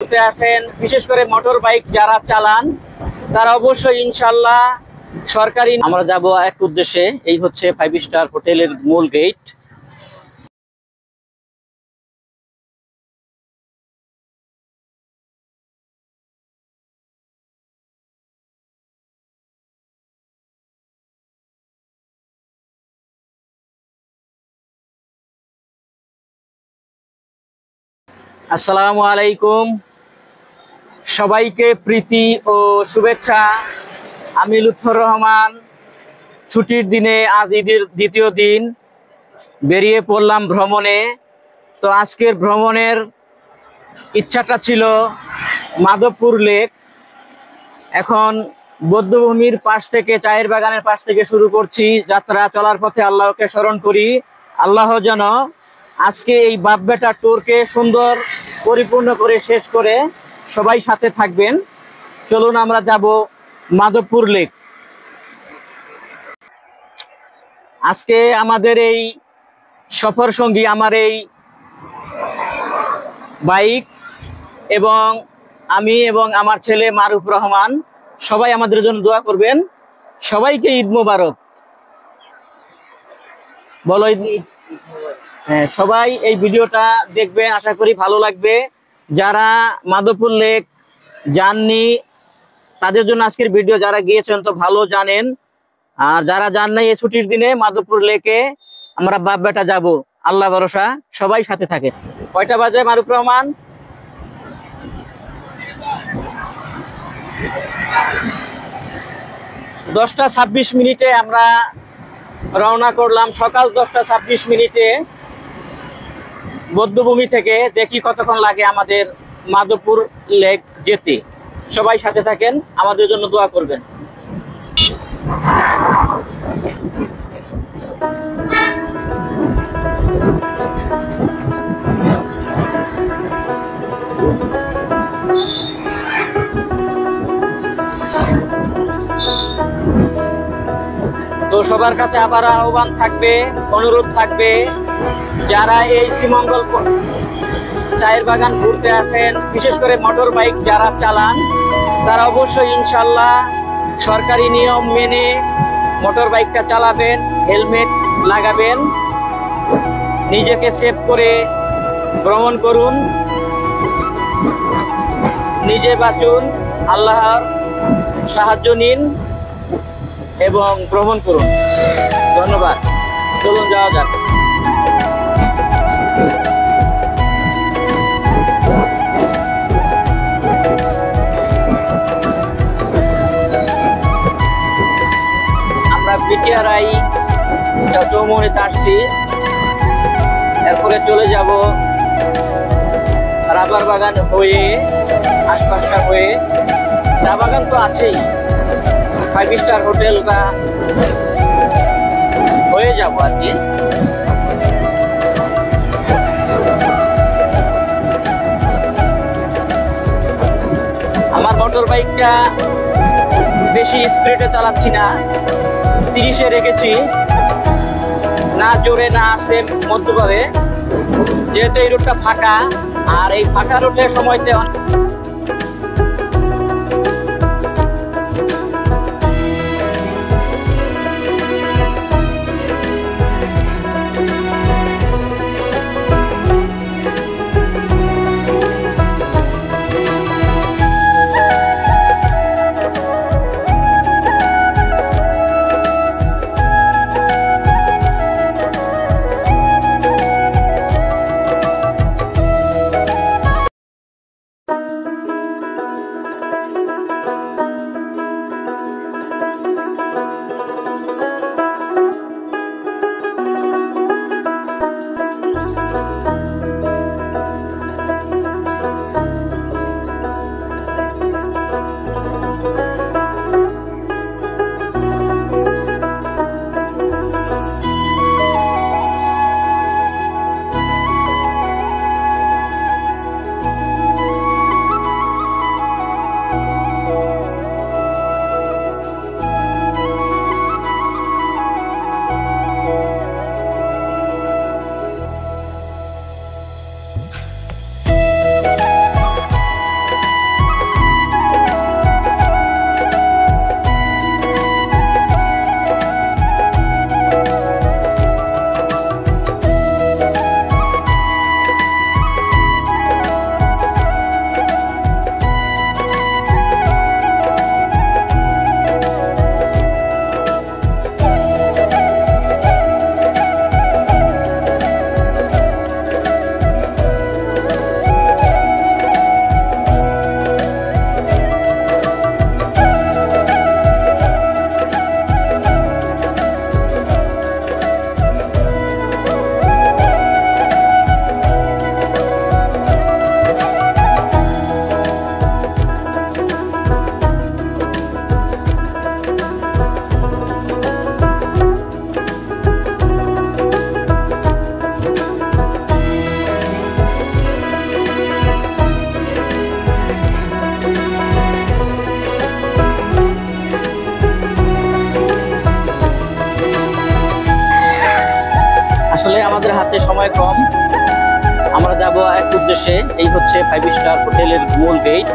আছেন, বিশেষ করে মোটর বাইক যারা চালান তারা অবশ্যই ইনশাআল্লাহ সরকারি। আমরা যাব এক উদ্দেশ্যে, এই হচ্ছে 5 স্টার হোটেলের মূল গেট। আসসালামু আলাইকুম, সবাইকে প্রীতি ও শুভেচ্ছা। আমি লুৎফর রহমান। ছুটির দিনে আজ ঈদের দ্বিতীয় দিন বেরিয়ে পড়লাম ভ্রমণে। তো আজকের ভ্রমণের ইচ্ছাটা ছিল মাধবপুর লেক। এখন বৌদ্ধভূমির পাশ থেকে, চায়ের বাগানের পাশ থেকে শুরু করছি যাত্রা। চলার পথে আল্লাহকে স্মরণ করি, আল্লাহ যেন আজকে এই বাপ বেটা ট্যুরকে সুন্দর পরিপূর্ণ করে শেষ করে। সবাই সাথে থাকবেন। চলুন আমরা যাব মাধবপুর লেক। আজকে আমাদের এই সফর সঙ্গী আমার এই বাইক, এবং আমি এবং আমার ছেলে মারুফ রহমান। সবাই আমাদের জন্য দোয়া করবেন। সবাইকে ঈদ মোবারক। বলো ঈদ। হ্যাঁ, সবাই এই ভিডিওটা দেখবেন, আশা করি ভালো লাগবে। যারা মাধবপুর লেক যাননি তাদের জন্য আজকের ভিডিও, যারা গিয়েছেন তো ভালো জানেন, আর যারা যান নাই এই ছুটির দিনে মাধবপুর লেকে আমরা বাপ বেটা যাব, আল্লাহ ভরসা। সবাই সাথে থাকে। কয়টা বাজে মারুফ রহমান? 10:26 আমরা রওনা করলাম। সকাল 10:26 বৌদ্ধভূমি থেকে। দেখি কতক্ষণ লাগে আমাদের মাধবপুর লেক যেতে। সবাই সাথে থাকেন, আমাদের জন্য দোয়া করবেন। তো সবার কাছে আবার আহ্বান থাকবে, অনুরোধ থাকবে, যারা এই শ্রীমঙ্গল চায়ের বাগান ঘুরতে আসেন, বিশেষ করে মোটর বাইক যারা চালান তারা অবশ্যই ইনশাআল্লাহ সরকারি নিয়ম মেনে মোটর বাইকটা চালাবেন, হেলমেট লাগাবেন, নিজেকে সেভ করে ভ্রমণ করুন, নিজে বাঁচুন, আল্লাহর সাহায্য নিন এবং ভ্রমণ করুন। ধন্যবাদ। চলুন যাওয়া যাক। আমরা বিটিআরআই চৌমুহনীতে আসছি, এরপরে চলে যাব রাবার বাগান হয়ে, আশপাশটা হয়ে। চা বাগান তো আছেই, 5 স্টার হোটেল বা হয়ে যাব আর কি। আমার মোটর বাইকটা বেশি স্পিডে চালাচ্ছি না, 30-এ রেখেছি, না জোরে না আসতে মধ্যভাবে, যেহেতু এই রোডটা ফাঁকা। আর এই ফাঁকা রোডের সময়তে সময় কম, আমরা যাব এক উদ্দেশ্যে। এই হচ্ছে 5 স্টার হোটেলের মূল গেট।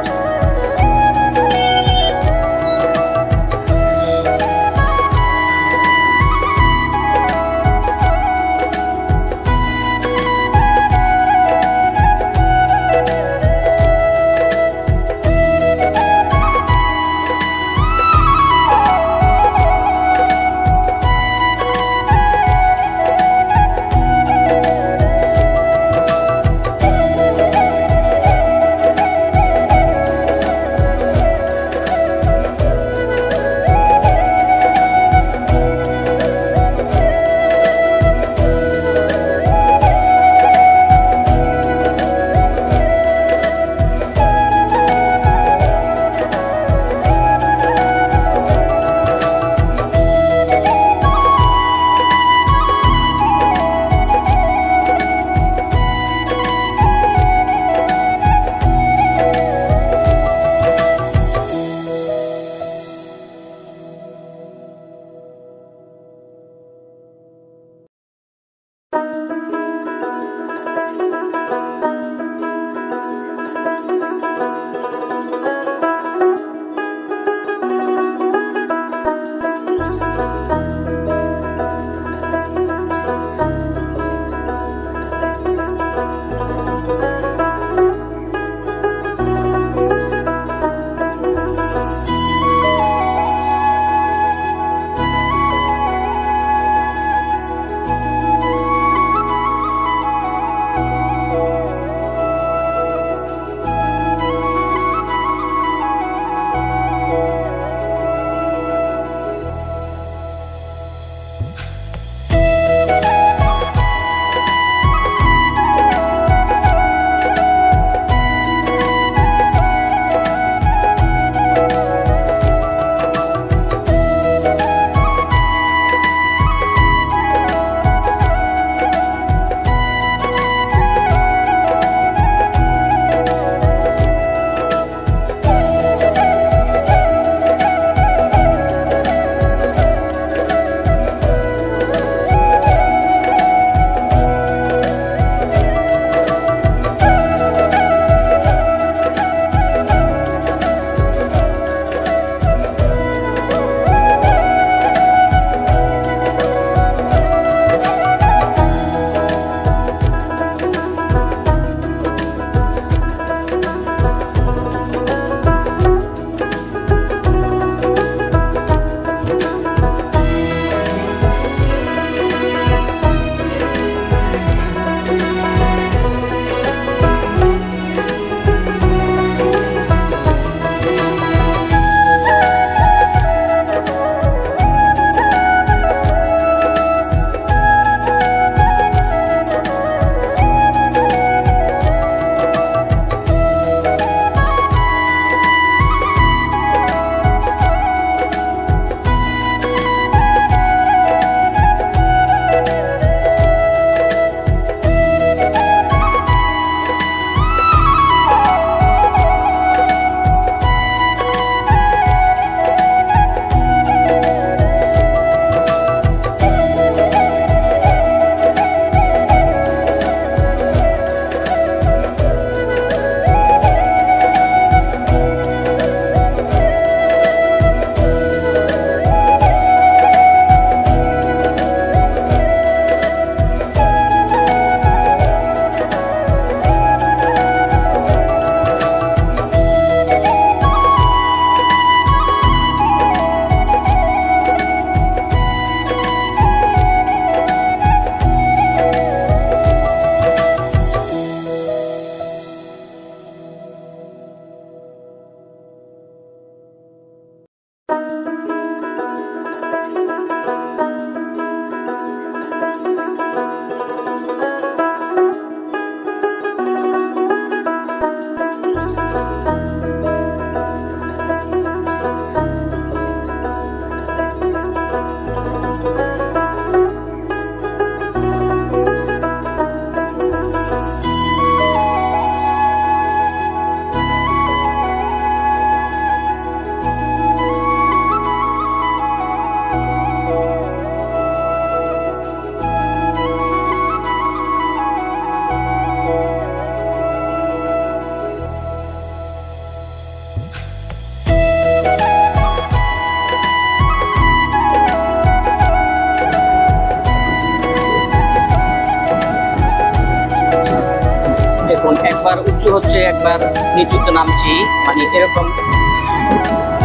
আবার উঁচু হচ্ছে, একবার নিচুতে নামছি, মানে এরকম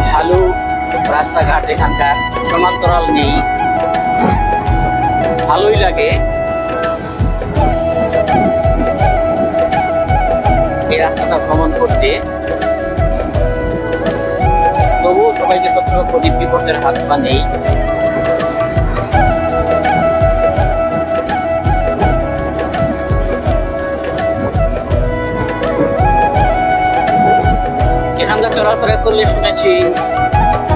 ঢালু রাস্তাঘাট, এখানকার সমান্তরাল নেই, ভালোই লাগে এই রাস্তাটা ভ্রমণ করতে। তবুও সবাইকে সতর্ক করি, বিপদের হাত পা নেই। এখানকার চলাফেরা করলে শুনেছি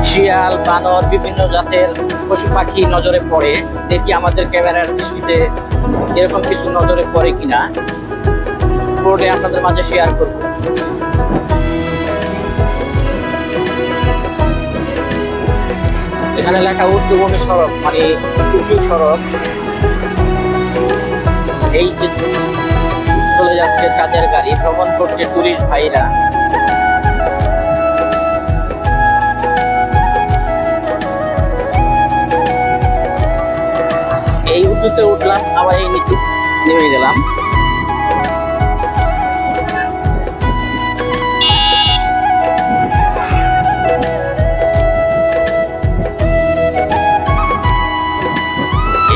শিয়াল, বানর, বিভিন্ন জাতের পশু পাখি নজরে পড়ে। দেখি আমাদের ক্যামেরার দৃষ্টিতে এরকম কিছু নজরে পড়ে কিনা, পড়লে আপনাদের মাঝে শেয়ার করব। এখানে লেখা ঊর্ধ্বভূমি সড়ক, মানে উঁচু সড়ক। এই যে চলে যাচ্ছে কাজের গাড়ি, ভ্রমণ করছে টুরিস্ট ভাইরা। এই উঁচুতে উঠলাম, আবার এই নিচু নেমে গেলাম।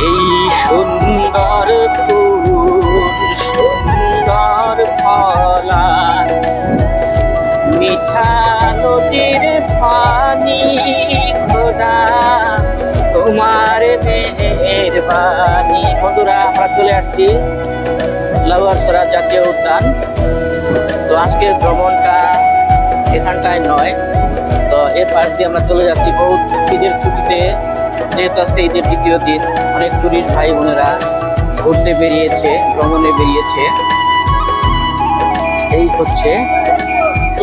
এই সুন্দর ফুল, সুন্দর ফলা, মিঠা নদীর পানি, খোদা তোমার মেহেরবানি। বন্ধুরা, আমরা চলে আসছি লাউয়ারছড়া জাতীয় উদ্যান। তো আজকের ভ্রমণটা এখানটায় নয়, তো এর পাশ দিয়ে আমরা চলে যাচ্ছি বহুত ঈদের ছুটিতে। যেহেতু আজকে ঈদের দ্বিতীয় দিন, অনেক টুরিস্ট ভাই বোনেরা ঘুরতে বেরিয়েছে, ভ্রমণে বেরিয়েছে। এই হচ্ছে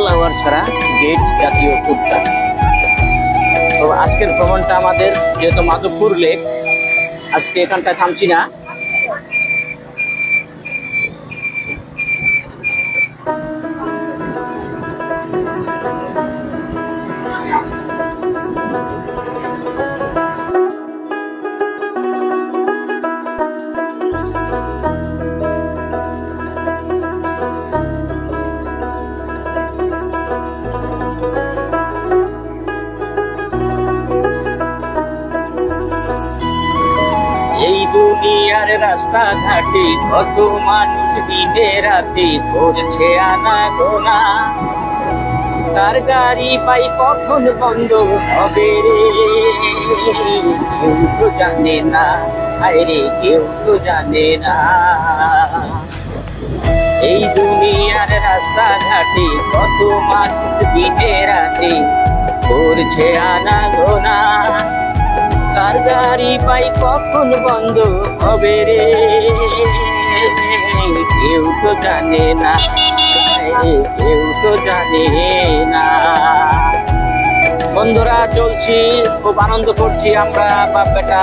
লাউয়ারছড়া গেট জাতীয় উদ্যান। তো আজকের ভ্রমণটা আমাদের, যেহেতু মাধবপুর লেক, আজকে এখানটায় থামছি না। এই দুনিয়ার রাস্তা ঘাটে কত মানুষ দিনে রাতে করছে আনাগোনা, তার গাড়ি পাই কখন বন্ধ হবে রে, কেউ তো জানে না, আরে কেউ তো জানে না। এই দুনিয়ার রাস্তা ঘাটে কত মানুষ দিনে রাতে করছে আনাগোনা, তার গাড়ি পাই কখন বন্ধ হবে রে, কেউ তো জানে না, কেউ তো জানে না। বন্ধুরা, চলছি, খুব আনন্দ করছি আমরা বাপ বেটা।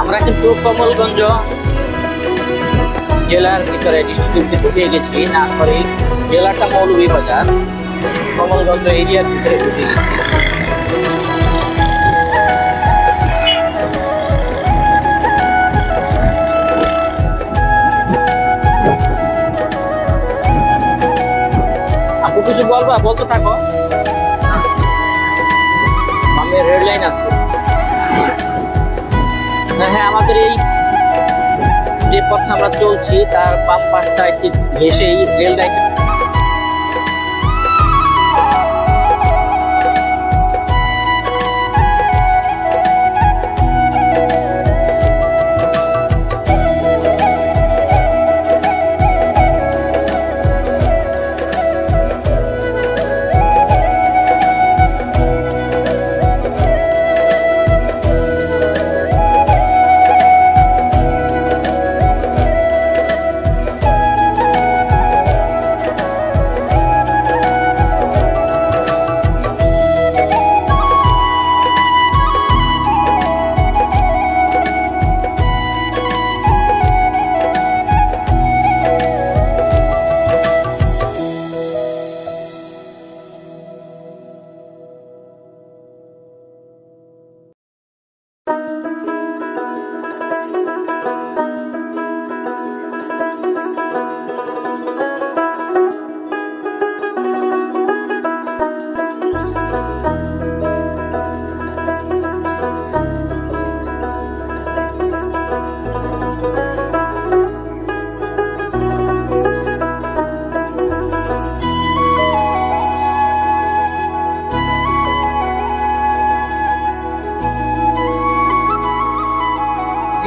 আমরা কিন্তু কমলগঞ্জ জেলার ভিতরে ডিস্ট্রিক্টে ঢুকে গেছি, না করে জেলাটা মৌলভীবাজার, কমলগঞ্জ এরিয়ার ভিতরে ঢুকে গেছি। আপু কিছু বলবা? বলতে থাকো। সামনে রেড লাইন আছে। হ্যাঁ, আমাদের এই যে পথে আমরা চলছি তার বাম পাশটা একটি ঘেঁষেই রেল লাইন।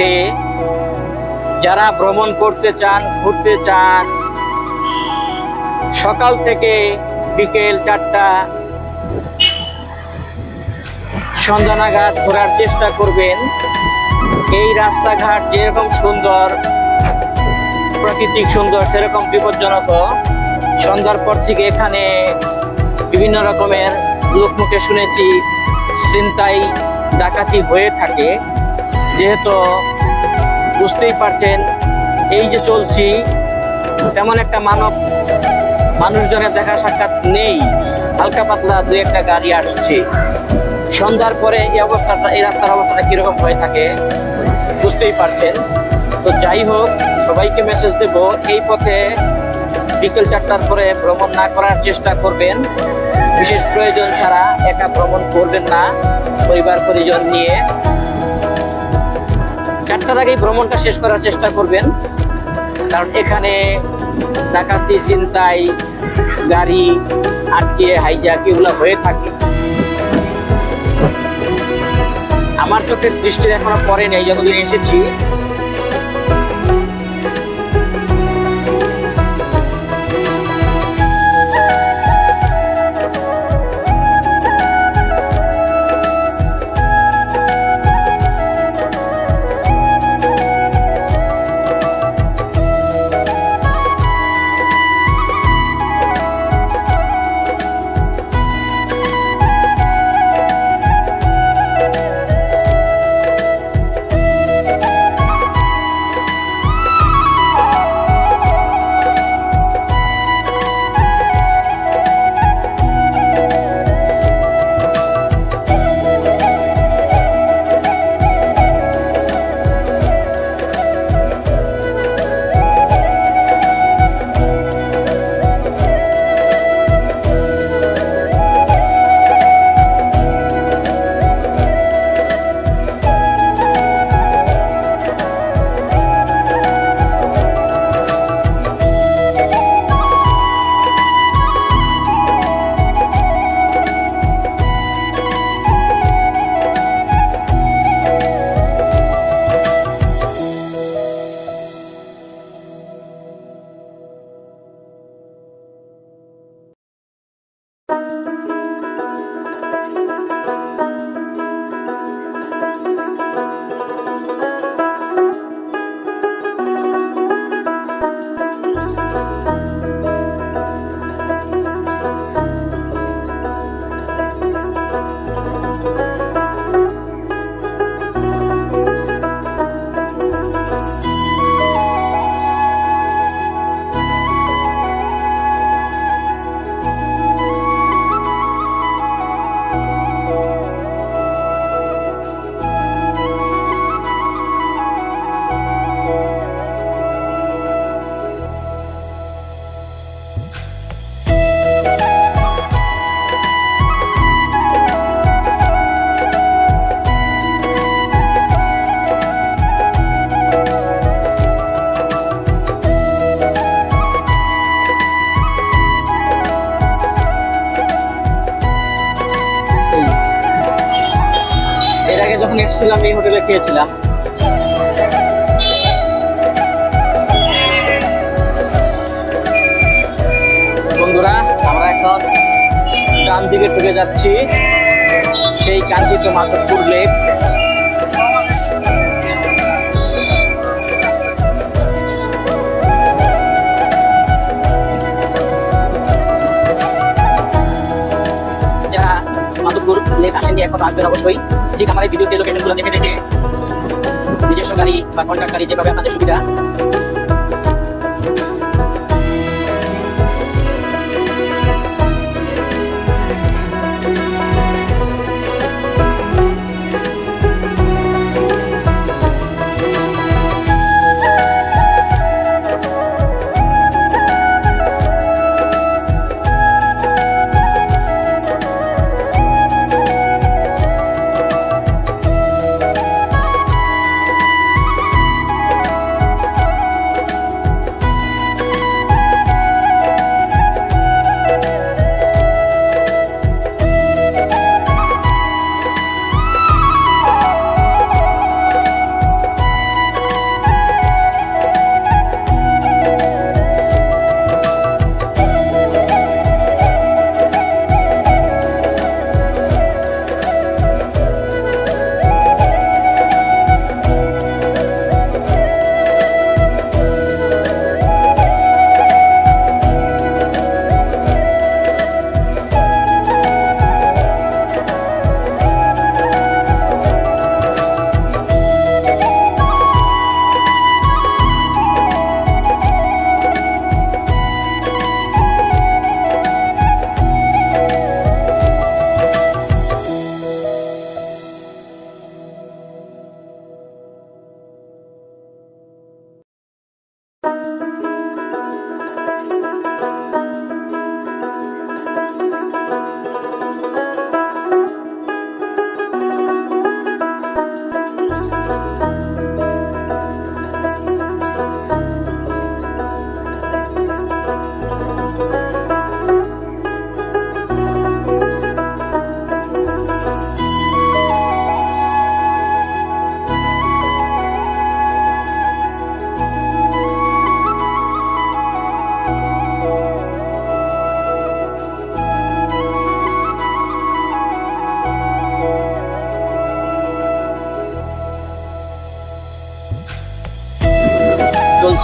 পথে যারা ভ্রমণ করতে চান, ঘুরতে চান, সকাল থেকে বিকেল 4টা সন্ধ্যা নাগাদ ঘোরার চেষ্টা করবেন। এই রাস্তাঘাট যেরকম সুন্দর, প্রাকৃতিক সুন্দর, সেরকম বিপজ্জনক। সন্ধ্যার পর থেকে এখানে বিভিন্ন রকমের লোকমুখে শুনেছি ছিনতাই ডাকাতি হয়ে থাকে। যেহেতু বুঝতেই পারছেন, এই যে চলছি, তেমন একটা মানুষজনের দেখা সাক্ষাৎ নেই, হালকা পাতলা 2-1টা গাড়ি আসছে। সন্ধ্যার পরে এই রাস্তার অবস্থাটা কিরকম হয়ে থাকে বুঝতেই পারছেন। তো যাই হোক, সবাইকে মেসেজ দেব, এই পথে বিকেল 4টার পরে ভ্রমণ না করার চেষ্টা করবেন। বিশেষ প্রয়োজন ছাড়া একা ভ্রমণ করবেন না, পরিবার পরিজন নিয়ে। 4টার আগেই ভ্রমণটা শেষ করার চেষ্টা করবেন, কারণ এখানে ডাকাতি, ছিনতাই, গাড়ি আটকিয়ে হাইজ্যাক এগুলো হয়ে থাকে। আমার চোখের দৃষ্টি এখনো পরে নেই, যতদিন এসেছি। যখন এসেছিলাম এই হোটেলে খেয়েছিলাম। বন্ধুরা, আমরা এখন ডান দিকে ঢুকে যাচ্ছি সেই কাঙ্ক্ষিত মাধবপুর লেক। যারা মাধবপুর লেক আসেননি, এখন আসবেন অবশ্যই। ঠিক আমার এই ভিডিওতে লোকেশনগুলো দেখে দেখে নিজস্ব গাড়ি বা কন্ট্রাক্ট গাড়ি, যেভাবে আপনাদের সুবিধা,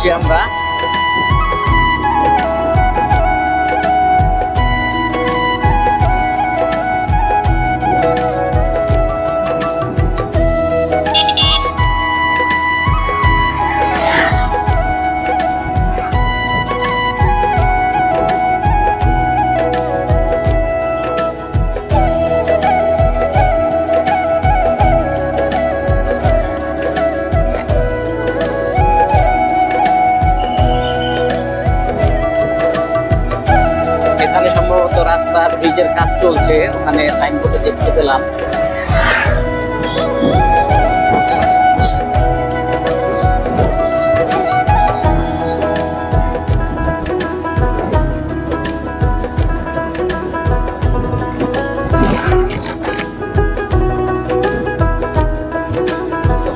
করছি আমরা। এখানে সম্ভবত রাস্তার ব্রিজের কাজ চলছে, ওখানে সাইনবোর্ডে দেখতে পেলাম।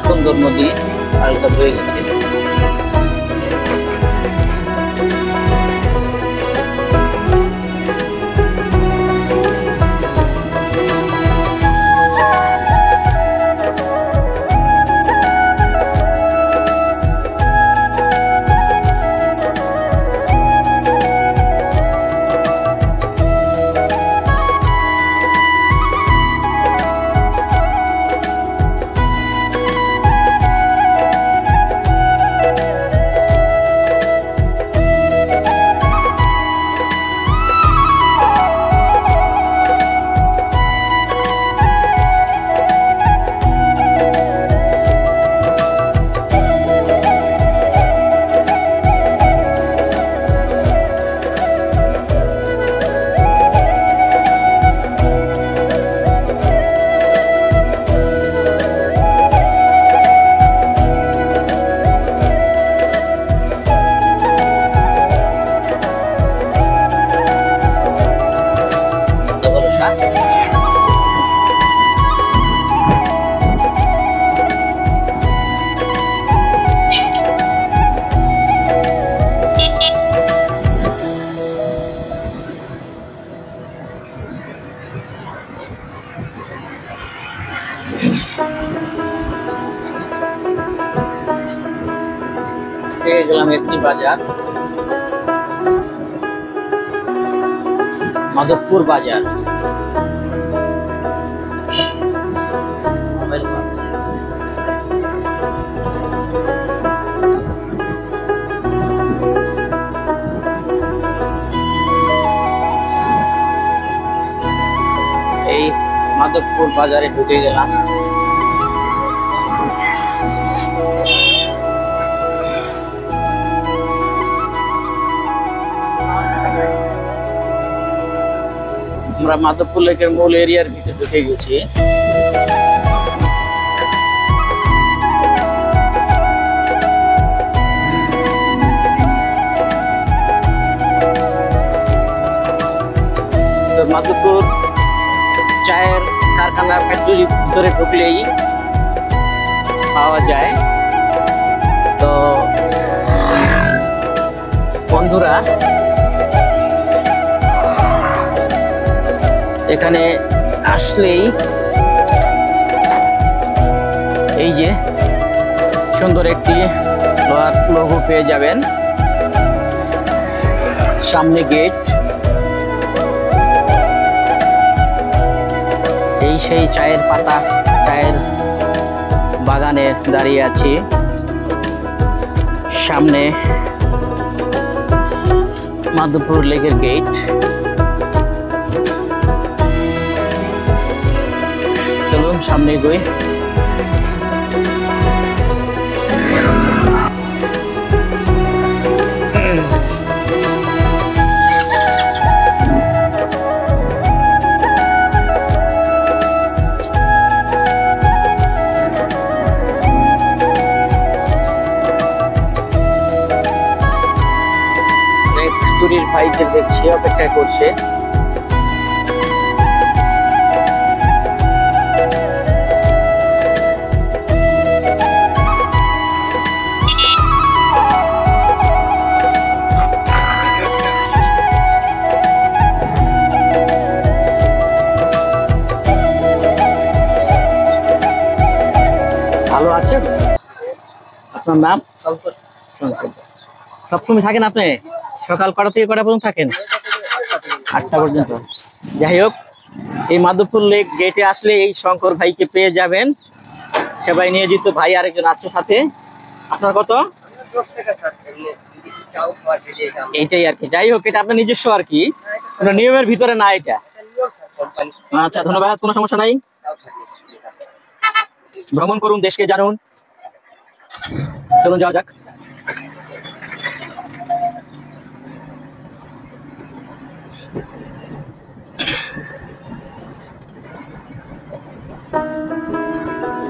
সুন্দর নদী, হালকা বয়ে গেছে। পেয়ে গেলাম একটি বাজার, মাধবপুর বাজার। এই মাধবপুর বাজারে ঢুকে গেলাম। আমরা মাধবপুর লেকের মূল এরিয়ার ভিতরে ঢুকে গেছি। তো মাধবপুর চায়ের কারখানা ফ্যাক্টরির ভিতরে ঢুকলেই পাওয়া যায়। তো বন্ধুরা, এখানে আসলেই এই যে সুন্দর একটি লোহার লোগো পেয়ে যাবেন, সামনে গেট। এই সেই চায়ের পাতা, চায়ের বাগানে দাঁড়িয়ে আছি। সামনে মাধবপুর লেকের গেট। চলুন সামনে এগোই। টুরির ভাইদের দেখছি অপেক্ষা করছে। ভালো আছেন? আপনার নাম? শঙ্কর। সবসময় থাকেন আপনি? সকাল কটা থেকে কটা পর্যন্ত থাকেন? 8টা পর্যন্ত। যাই হোক, এই মাধবপুর লেক গেটে আসলে এই শঙ্কর ভাইকে পেয়ে যাবেন। সবাই নিয়োজিত ভাই আরেকজন আছে সাথে। আপনার কত? এইটাই আর কি। যাই হোক, এটা আপনার নিজস্ব আর কি, কোনো নিয়মের ভিতরে না এটা। আচ্ছা, ধন্যবাদ, কোনো সমস্যা নাই। ভ্রমণ করুন, দেশকে জানুন। চলুন যাওয়া যাক।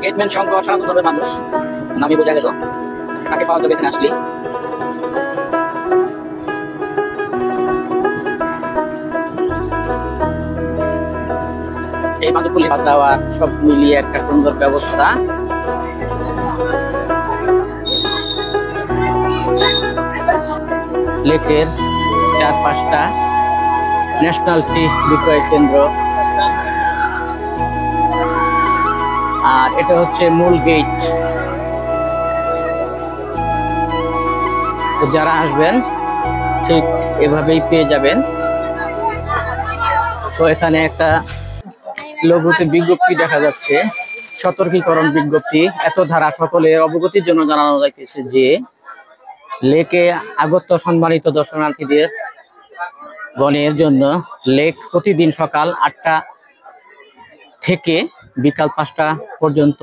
গেটম্যান শঙ্কর সাধারণ ধর্মের মানুষ, নামই বোঝা গেল। তাকে পাওয়া যাবে এখানে আসলে। এই মাধবপুর খাওয়া দাওয়া সব মিলিয়ে একটা সুন্দর ব্যবস্থা। লেকের 4-5টা ন্যাশনাল টি বিক্রয় কেন্দ্র, আর এটা হচ্ছে মূল গেট। তো যারা আসবেন ঠিক এভাবেই পেয়ে যাবেন। তো এখানে একটা লঘুতে বিজ্ঞপ্তি দেখা যাচ্ছে, সতর্কীকরণ বিজ্ঞপ্তি। এত ধারা সকলের অবগতির জন্য জানানো যাইতেছে যে লেকে আগত সম্মানিত দর্শনার্থীদের গণের জন্য লেক প্রতিদিন সকাল 8টা থেকে বিকাল 5টা পর্যন্ত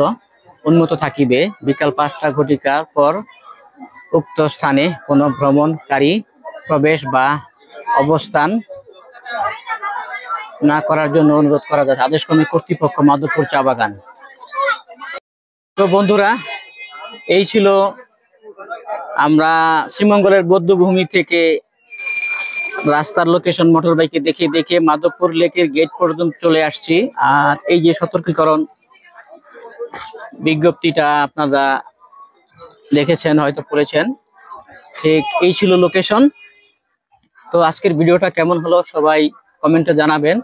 উন্মুক্ত থাকিবে। বিকাল 5টা ঘটিকার পর উক্ত স্থানে কোনো ভ্রমণকারী প্রবেশ বা অবস্থান না করার জন্য অনুরোধ করা যাচ্ছে। আদেশক্রমে কর্তৃপক্ষ, মাধবপুর চা বাগান। তো বন্ধুরা, এই ছিল আমরা শ্রীমঙ্গলের বৌদ্ধভূমি থেকে রাস্তার লোকেশন মোটর বাইকে দেখে দেখে মাধবপুর লেকের গেট পর্যন্ত চলে আসছি। আর এই যে সতর্কীকরণ বিজ্ঞপ্তিটা আপনারা দেখেছেন, হয়তো পড়েছেন, ঠিক এই ছিল লোকেশন। তো আজকের ভিডিওটা কেমন হলো সবাই কমেন্টে জানাবেন।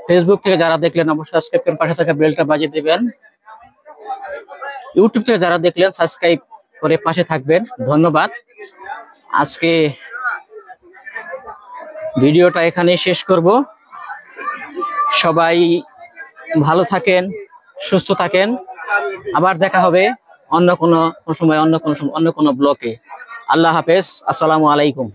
ফেসবুক থেকে যারা দেখলেন অবশ্যই সাবস্ক্রাইব করে পাশে থাকা বেলটা বাজিয়ে দেবেন। ইউটিউব থেকে যারা দেখলেন সাবস্ক্রাইব করে পাশে থাকবেন। ধন্যবাদ। আজকে ভিডিওটা এখানে শেষ করব। সবাই ভালো থাকেন, সুস্থ থাকেন। আবার দেখা হবে অন্য কোনো সময়, অন্য কোনো ব্লকে। আল্লাহ হাফেজ, আসসালামু আলাইকুম।